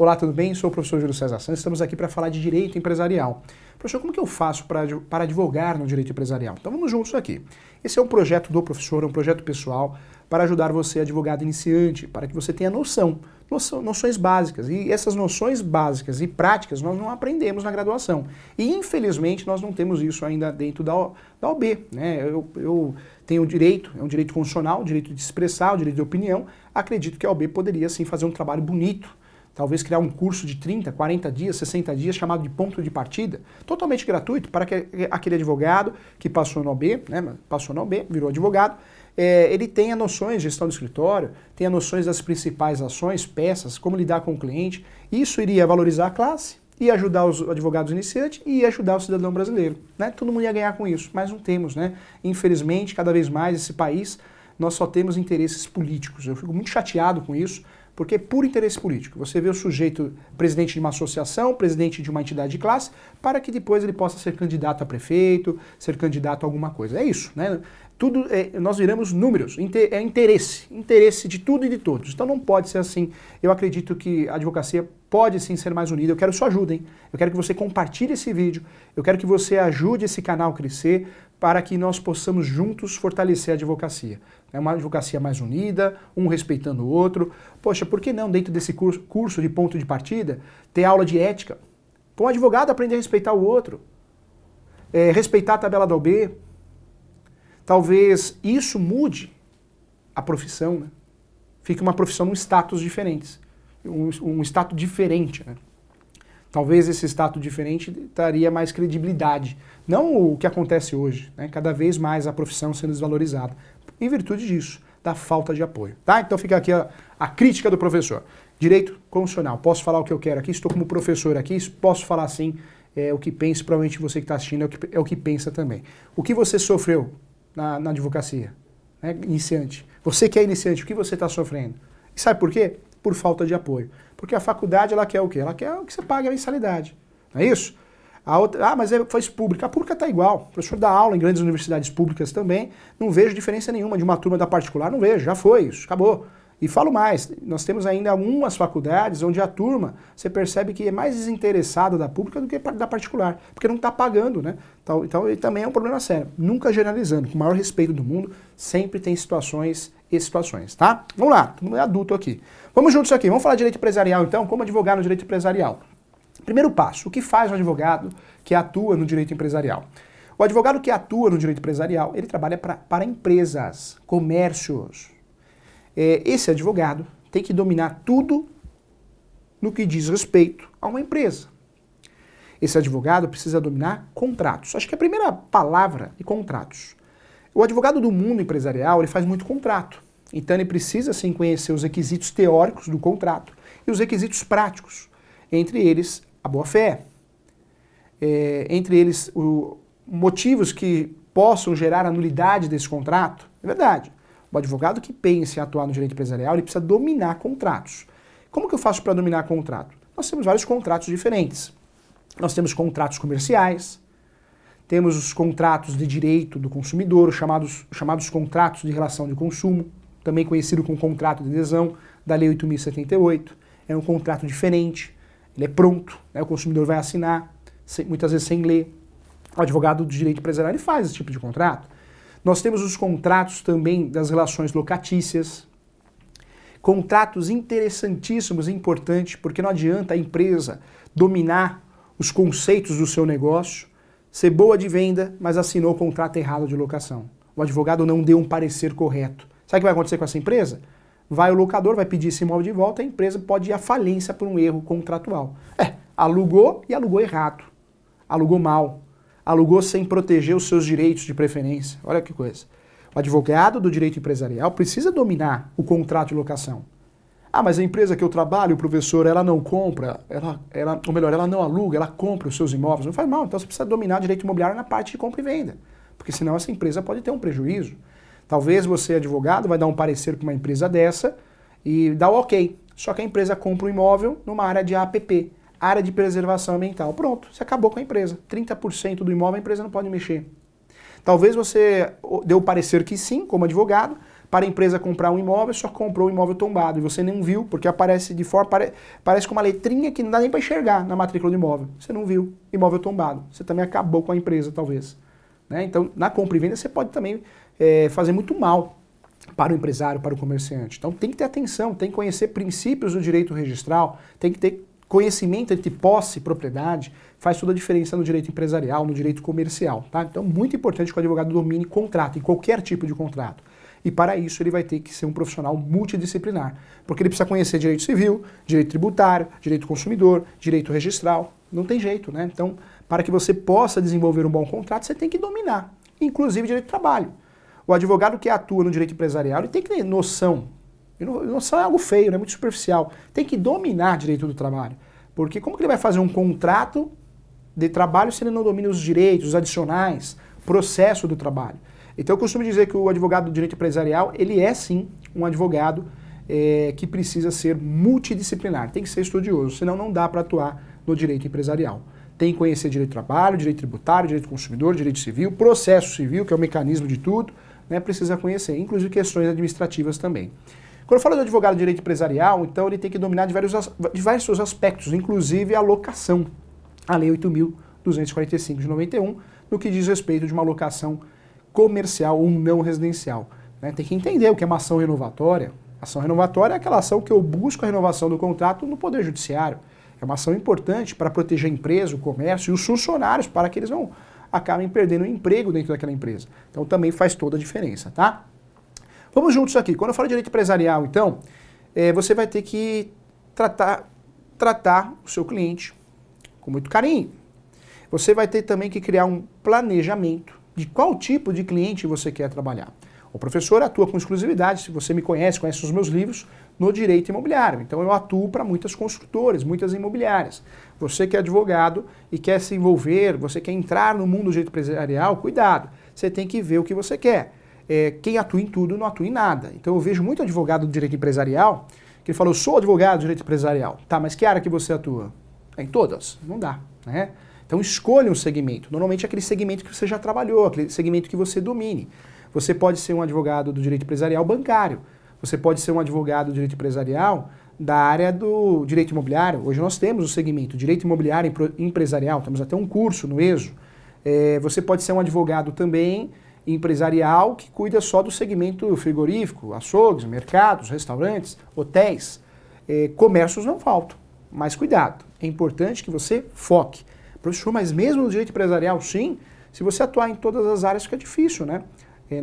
Olá, tudo bem? Sou o professor Júlio César Santos, estamos aqui para falar de direito empresarial. Professor, como que eu faço para advogar no direito empresarial? Então vamos juntos aqui. Esse é um projeto do professor, é um projeto pessoal para ajudar você, advogado iniciante, para que você tenha noções básicas. E essas noções básicas e práticas nós não aprendemos na graduação. E infelizmente nós não temos isso ainda dentro da OAB, né? Eu tenho o direito, é um direito constitucional, o direito de expressar, o direito de opinião. Acredito que a OAB poderia sim fazer um trabalho bonito, talvez criar um curso de 30, 40 dias, 60 dias, chamado de ponto de partida, totalmente gratuito, para que aquele advogado que passou na OAB, né, virou advogado, ele tenha noções de gestão do escritório, tenha noções das principais ações, peças, como lidar com o cliente. Isso iria valorizar a classe, ia ajudar os advogados iniciantes e ia ajudar o cidadão brasileiro, né? Todo mundo ia ganhar com isso, mas não temos, né? Infelizmente, cada vez mais esse país, nós só temos interesses políticos. Eu fico muito chateado com isso, porque é puro interesse político. Você vê o sujeito presidente de uma associação, presidente de uma entidade de classe, para que depois ele possa ser candidato a prefeito, ser candidato a alguma coisa. É isso, né? Tudo, nós viramos números, é interesse de tudo e de todos. Então não pode ser assim. Eu acredito que a advocacia pode sim ser mais unida. Eu quero sua ajuda, hein? Eu quero que você compartilhe esse vídeo, eu quero que você ajude esse canal a crescer para que nós possamos juntos fortalecer a advocacia. É uma advocacia mais unida, um respeitando o outro. Poxa, por que não, dentro desse curso de ponto de partida, ter aula de ética? Para um advogado aprender a respeitar o outro, respeitar a tabela da OAB. Talvez isso mude a profissão, né? Fique uma profissão num status diferente, um status diferente, né? Talvez esse status diferente traria mais credibilidade. Não o que acontece hoje, né? Cada vez mais a profissão sendo desvalorizada. Em virtude disso, da falta de apoio. Tá? Então fica aqui a crítica do professor. Direito constitucional. Posso falar o que eu quero aqui, estou como professor aqui, posso falar sim o que penso, provavelmente você que está assistindo é o que pensa também. O que você sofreu na advocacia? Né? Iniciante. Você que é iniciante, o que você está sofrendo? E sabe por quê? Por falta de apoio. Porque a faculdade, ela quer o quê? Ela quer que você pague a mensalidade. Não é isso? A outra, mas faz pública. A pública está igual. O professor dá aula em grandes universidades públicas também. Não vejo diferença nenhuma de uma turma da particular. Não vejo. Já foi isso. Acabou. E falo mais. Nós temos ainda algumas faculdades onde a turma, você percebe que é mais desinteressada da pública do que da particular. Porque não está pagando, né? Então também é um problema sério. Nunca generalizando. Com o maior respeito do mundo, sempre tem situações e situações, tá? Vamos lá. Todo mundo é adulto aqui. Vamos juntos aqui. Vamos falar de direito empresarial, então. Como advogar no direito empresarial? Primeiro passo, o que faz um advogado que atua no direito empresarial? O advogado que atua no direito empresarial, ele trabalha para empresas, comércios. Esse advogado tem que dominar tudo no que diz respeito a uma empresa. Esse advogado precisa dominar contratos. Acho que a primeira palavra é contratos. O advogado do mundo empresarial, ele faz muito contrato. Então ele precisa sim conhecer os requisitos teóricos do contrato e os requisitos práticos. Entre eles, a boa-fé. Entre eles, motivos que possam gerar a nulidade desse contrato. É verdade. O advogado que pensa em atuar no direito empresarial, ele precisa dominar contratos. Como que eu faço para dominar contrato? Nós temos vários contratos diferentes. Nós temos contratos comerciais, temos os contratos de direito do consumidor, os chamados contratos de relação de consumo, também conhecido como contrato de adesão, da Lei 8.078. É um contrato diferente. Ele é pronto, né? O consumidor vai assinar, muitas vezes sem ler. O advogado do direito empresarial ele faz esse tipo de contrato. Nós temos os contratos também das relações locatícias. Contratos interessantíssimos e importantes, porque não adianta a empresa dominar os conceitos do seu negócio, ser boa de venda, mas assinou o contrato errado de locação. O advogado não deu um parecer correto. Sabe o que vai acontecer com essa empresa? Vai o locador, vai pedir esse imóvel de volta, a empresa pode ir à falência por um erro contratual. Alugou e alugou errado. Alugou mal. Alugou sem proteger os seus direitos de preferência. Olha que coisa. O advogado do direito empresarial precisa dominar o contrato de locação. Mas a empresa que eu trabalho, professor, ela não compra, ela não aluga, ela compra os seus imóveis. Não faz mal, então você precisa dominar o direito imobiliário na parte de compra e venda. Porque senão essa empresa pode ter um prejuízo. Talvez você, advogado, vai dar um parecer para uma empresa dessa e dá o ok. Só que a empresa compra um imóvel numa área de APP, área de preservação ambiental. Pronto, você acabou com a empresa. 30% do imóvel a empresa não pode mexer. Talvez você deu o parecer que sim, como advogado, para a empresa comprar um imóvel, só comprou o imóvel tombado e você não viu, porque aparece de forma, parece com uma letrinha que não dá nem para enxergar na matrícula do imóvel. Você não viu, imóvel tombado. Você também acabou com a empresa, talvez. Né? Então, na compra e venda, você pode também fazer muito mal para o empresário, para o comerciante. Então, tem que ter atenção, tem que conhecer princípios do direito registral, tem que ter conhecimento entre posse e propriedade, faz toda a diferença no direito empresarial, no direito comercial. Tá? Então, muito importante que o advogado domine contrato, em qualquer tipo de contrato. E para isso ele vai ter que ser um profissional multidisciplinar, porque ele precisa conhecer direito civil, direito tributário, direito consumidor, direito registral. Não tem jeito, né? Então, para que você possa desenvolver um bom contrato, você tem que dominar, inclusive direito do trabalho. O advogado que atua no direito empresarial, ele tem que ter noção. E noção é algo feio, é muito superficial. Tem que dominar direito do trabalho. Porque como que ele vai fazer um contrato de trabalho se ele não domina os direitos, os adicionais, processo do trabalho? Então eu costumo dizer que o advogado do direito empresarial, ele é sim um advogado que precisa ser multidisciplinar, tem que ser estudioso, senão não dá para atuar no direito empresarial. Tem que conhecer direito do trabalho, direito tributário, direito do consumidor, direito civil, processo civil, que é o mecanismo de tudo, né, precisa conhecer, inclusive questões administrativas também. Quando eu falo do advogado de direito empresarial, então ele tem que dominar diversos aspectos, inclusive a locação, a Lei 8.245 de 91, no que diz respeito de uma locação comercial ou não residencial. Né? Tem que entender o que é uma ação renovatória. Ação renovatória é aquela ação que eu busco a renovação do contrato no Poder Judiciário. É uma ação importante para proteger a empresa, o comércio e os funcionários, para que eles não acabem perdendo o emprego dentro daquela empresa. Então também faz toda a diferença, tá? Vamos juntos aqui. Quando eu falo de direito empresarial, então, você vai ter que tratar o seu cliente com muito carinho. Você vai ter também que criar um planejamento de qual tipo de cliente você quer trabalhar. O professor atua com exclusividade, se você me conhece os meus livros, no direito imobiliário. Então eu atuo para muitas construtoras, muitas imobiliárias. Você que é advogado e quer se envolver, você quer entrar no mundo do direito empresarial, cuidado. Você tem que ver o que você quer. Quem atua em tudo não atua em nada. Então eu vejo muito advogado do direito empresarial que ele falou, eu sou advogado do direito empresarial. Tá, mas que área que você atua? Em todas. Não dá, né? Então escolha um segmento, normalmente aquele segmento que você já trabalhou, aquele segmento que você domine. Você pode ser um advogado do direito empresarial bancário, você pode ser um advogado do direito empresarial da área do direito imobiliário. Hoje nós temos o segmento direito imobiliário empresarial, temos até um curso no ESO. Você pode ser um advogado também empresarial que cuida só do segmento frigorífico, açougues, mercados, restaurantes, hotéis. Comércios não faltam, mas cuidado, é importante que você foque. Professor, mas mesmo no direito empresarial, sim, se você atuar em todas as áreas fica difícil, né?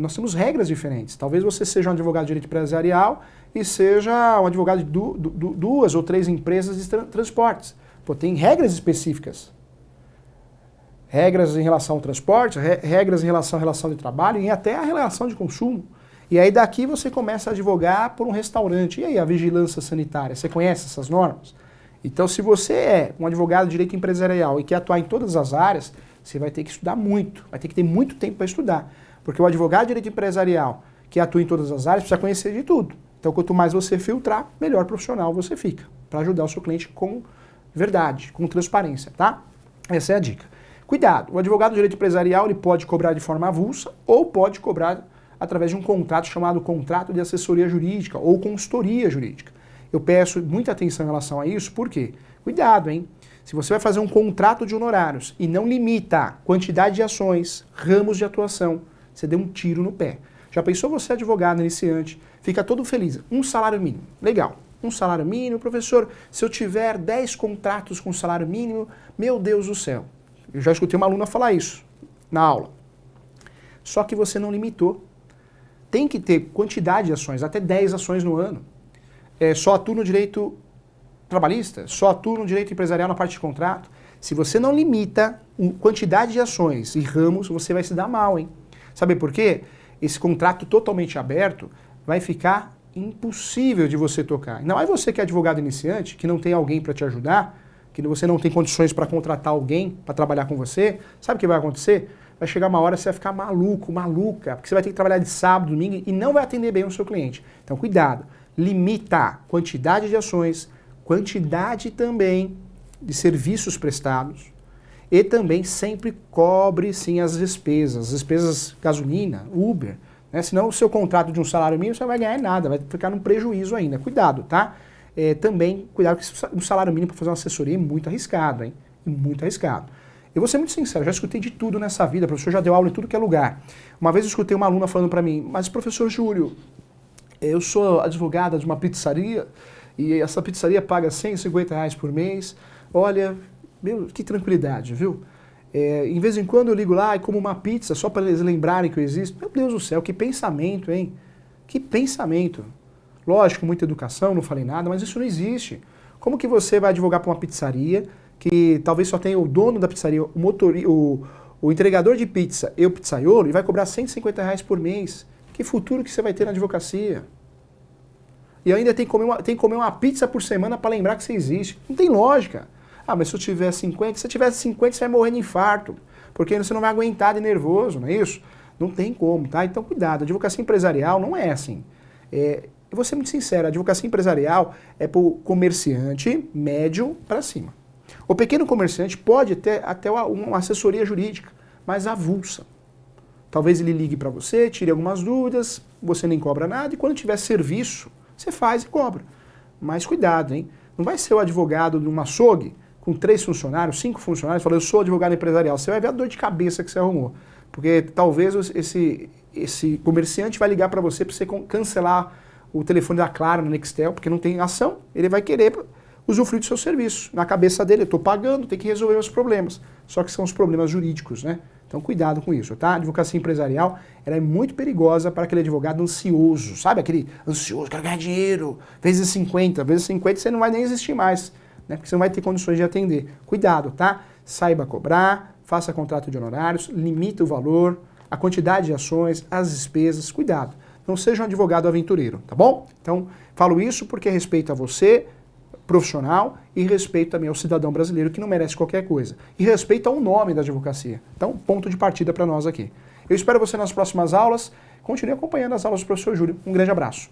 Nós temos regras diferentes. Talvez você seja um advogado de direito empresarial e seja um advogado de duas ou três empresas de transportes. Pô, tem regras específicas. Regras em relação ao transporte, regras em relação à relação de trabalho e até a relação de consumo. E aí daqui você começa a advogar por um restaurante. E aí a vigilância sanitária, você conhece essas normas? Então, se você é um advogado de direito empresarial e quer atuar em todas as áreas, você vai ter que estudar muito, vai ter que ter muito tempo para estudar. Porque o advogado de direito empresarial que atua em todas as áreas precisa conhecer de tudo. Então, quanto mais você filtrar, melhor profissional você fica, para ajudar o seu cliente com verdade, com transparência, tá? Essa é a dica. Cuidado, o advogado de direito empresarial ele pode cobrar de forma avulsa ou pode cobrar através de um contrato chamado contrato de assessoria jurídica ou consultoria jurídica. Eu peço muita atenção em relação a isso, por quê? Cuidado, hein? Se você vai fazer um contrato de honorários e não limita quantidade de ações, ramos de atuação, você deu um tiro no pé. Já pensou você, advogado iniciante, fica todo feliz, um salário mínimo, legal, um salário mínimo, professor, se eu tiver 10 contratos com salário mínimo, meu Deus do céu. Eu já escutei uma aluna falar isso na aula. Só que você não limitou. Tem que ter quantidade de ações, até 10 ações no ano. Só atua no direito trabalhista, só atua no direito empresarial na parte de contrato. Se você não limita a quantidade de ações e ramos, você vai se dar mal, hein? Sabe por quê? Esse contrato totalmente aberto vai ficar impossível de você tocar. Não é você que é advogado iniciante, que não tem alguém para te ajudar, que você não tem condições para contratar alguém para trabalhar com você. Sabe o que vai acontecer? Vai chegar uma hora que você vai ficar maluco, maluca, porque você vai ter que trabalhar de sábado, domingo e não vai atender bem o seu cliente. Então, cuidado. Limita quantidade de ações, quantidade também de serviços prestados e também sempre cobre sim as despesas gasolina, Uber, né? Senão o seu contrato de um salário mínimo você não vai ganhar nada, vai ficar num prejuízo ainda. Cuidado, tá? Também, cuidado que um salário mínimo para fazer uma assessoria é muito arriscado, hein? Muito arriscado. Eu vou ser muito sincero, já escutei de tudo nessa vida, o professor já deu aula em tudo que é lugar. Uma vez eu escutei uma aluna falando para mim, mas professor Júlio, eu sou advogada de uma pizzaria e essa pizzaria paga R$150 por mês, olha, meu, que tranquilidade, viu? Em vez em quando eu ligo lá e como uma pizza só para eles lembrarem que eu existo. Meu Deus do céu, que pensamento, hein? Que pensamento. Lógico, muita educação, não falei nada, mas isso não existe. Como que você vai advogar para uma pizzaria que talvez só tenha o dono da pizzaria, o entregador de pizza e o pizzaiolo e vai cobrar R$150 por mês? Que futuro que você vai ter na advocacia? E ainda tem que comer uma pizza por semana para lembrar que você existe. Não tem lógica. Ah, mas se eu tiver 50, se eu tivesse 50, você vai morrer de infarto, porque você não vai aguentar de nervoso, não é isso? Não tem como, tá? Então cuidado, a advocacia empresarial não é assim. Eu vou ser muito sincero, a advocacia empresarial é para o comerciante médio para cima. O pequeno comerciante pode ter até uma assessoria jurídica, mas avulsa. Talvez ele ligue para você, tire algumas dúvidas, você nem cobra nada, e quando tiver serviço, você faz e cobra. Mas cuidado, hein? Não vai ser o advogado de uma açougue com 3 funcionários, 5 funcionários, falando, eu sou advogado empresarial. Você vai ver a dor de cabeça que você arrumou. Porque talvez esse comerciante vai ligar para você cancelar o telefone da Claro na Nextel, porque não tem ação, ele vai querer usufruir do seu serviço. Na cabeça dele, eu estou pagando, tem que resolver os problemas. Só que são os problemas jurídicos, né? Então cuidado com isso, tá? A advocacia empresarial, ela é muito perigosa para aquele advogado ansioso, sabe? Aquele ansioso, quero ganhar dinheiro, vezes 50 você não vai nem existir mais, né? Porque você não vai ter condições de atender. Cuidado, tá? Saiba cobrar, faça contrato de honorários, limite o valor, a quantidade de ações, as despesas, cuidado. Não seja um advogado aventureiro, tá bom? Então, falo isso porque respeito a você, profissional, e respeito também ao cidadão brasileiro que não merece qualquer coisa. E respeito ao nome da advocacia. Então, ponto de partida para nós aqui. Eu espero você nas próximas aulas. Continue acompanhando as aulas do professor Júlio. Um grande abraço.